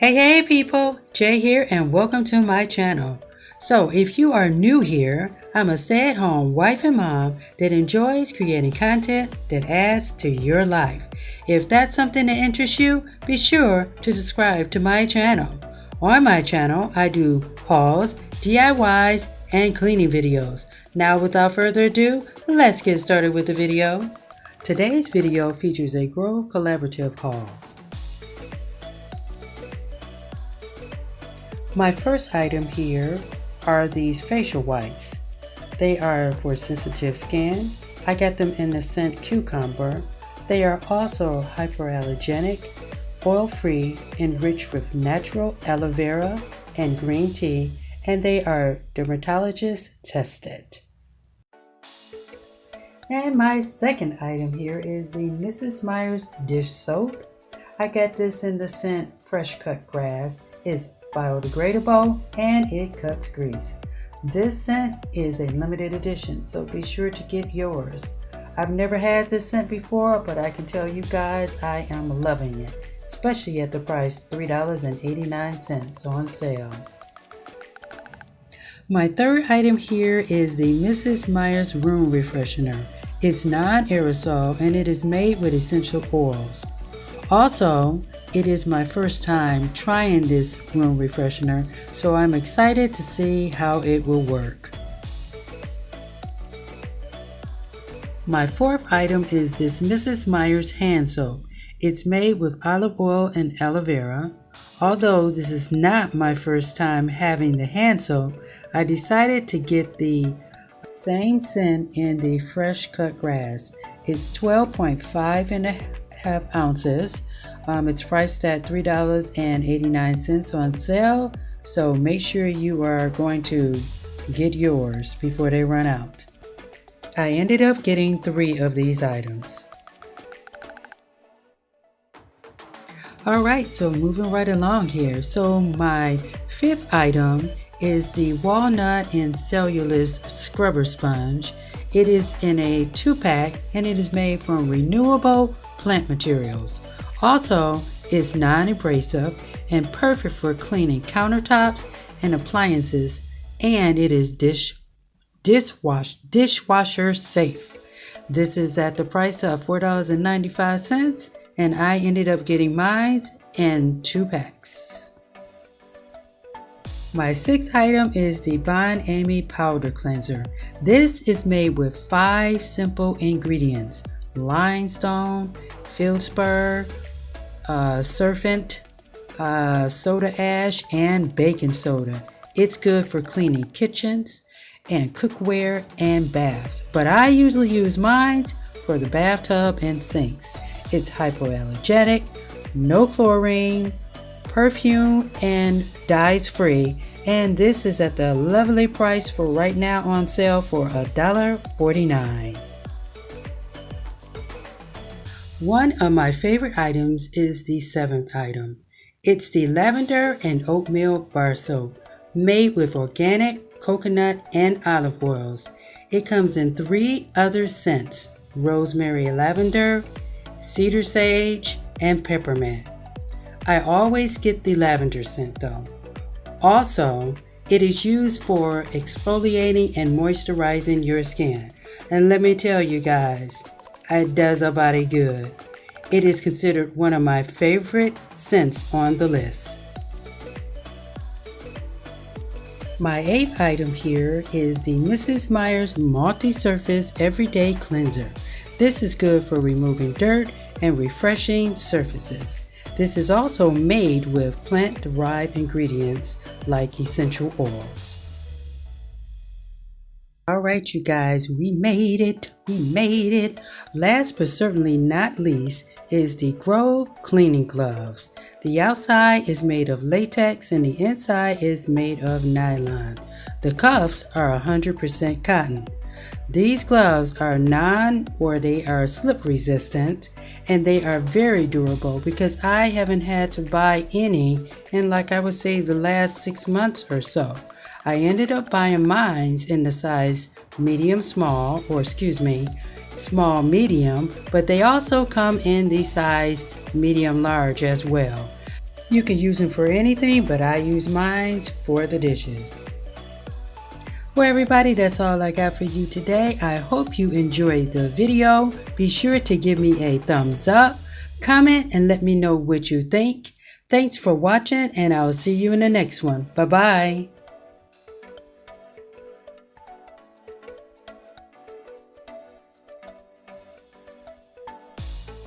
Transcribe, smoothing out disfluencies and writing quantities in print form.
Hey people, Jay here and welcome to my channel. So if you are new here, I'm a stay-at-home wife and mom that enjoys creating content that adds to your life. If that's something that interests you, be sure to subscribe to my channel. On my channel, I do hauls, DIYs, and cleaning videos. Now without further ado, let's get started with the video. Today's video features a Grove Collaborative haul. My first item here are these facial wipes. They are for sensitive skin. I got them in the scent cucumber. They are also hypoallergenic, oil-free, enriched with natural aloe vera and green tea, and they are dermatologist tested. And my second item here is the Mrs. Meyer's dish soap. I got this in the scent fresh cut grass. It's biodegradable and it cuts grease. This scent is a limited edition, so be sure to get yours. I've never had this scent before, but I can tell you guys I am loving it, especially at the price $3.89 on sale. My third item here is the Mrs. Meyer's Room Refreshener. It's non-aerosol and it is made with essential oils. Also, it is my first time trying this room refreshener, so I'm excited to see how it will work. My fourth item is this Mrs. Meyer's hand soap. It's made with olive oil and aloe vera. Although this is not my first time having the hand soap, I decided to get the same scent in the fresh cut grass. It's 12.5 ounces. It's priced at $3.89 on sale, so make sure you are going to get yours before they run out. I ended up getting 3 of these items. Alright, so moving right along here. So my fifth item is the Walnut and Cellulose Scrubber Sponge. It is in a 2-pack and it is made from renewable plant materials. Also, it's non-abrasive and perfect for cleaning countertops and appliances, and it is dishwasher safe. This is at the price of $4.95, and I ended up getting mine in 2 packs. My sixth item is the Bon Ami Powder Cleanser. This is made with 5 simple ingredients: limestone, feldspar, surfactant, soda ash, and baking soda. It's good for cleaning kitchens and cookware and baths, but I usually use mine for the bathtub and sinks. It's hypoallergenic, no chlorine, perfume, and dyes free, and this is at the lovely price for right now on sale for $1.49. One of my favorite items is the 7th item. It's the Lavender and Oatmeal Bar Soap, made with organic coconut and olive oils. It comes in 3 other scents: rosemary lavender, cedar sage, and peppermint. I always get the lavender scent though. Also, it is used for exfoliating and moisturizing your skin. And let me tell you guys, it does a body good. It is considered one of my favorite scents on the list. My 8th item here is the Mrs. Meyer's MultiSurface Everyday Cleanser. This is good for removing dirt and refreshing surfaces. This is also made with plant-derived ingredients like essential oils. Alright you guys, we made it. Last but certainly not least is the Grove cleaning gloves. The outside is made of latex and the inside is made of nylon. The cuffs are 100% cotton. These gloves are they are slip resistant, and they are very durable because I haven't had to buy any in, like I would say, the last 6 months or so. I ended up buying mine in the size small medium, but they also come in the size medium large as well. You can use them for anything, but I use mine for the dishes. Well, everybody, that's all I got for you today. I hope you enjoyed the video. Be sure to give me a thumbs up, comment, and let me know what you think. Thanks for watching, and I'll see you in the next one. Bye-bye.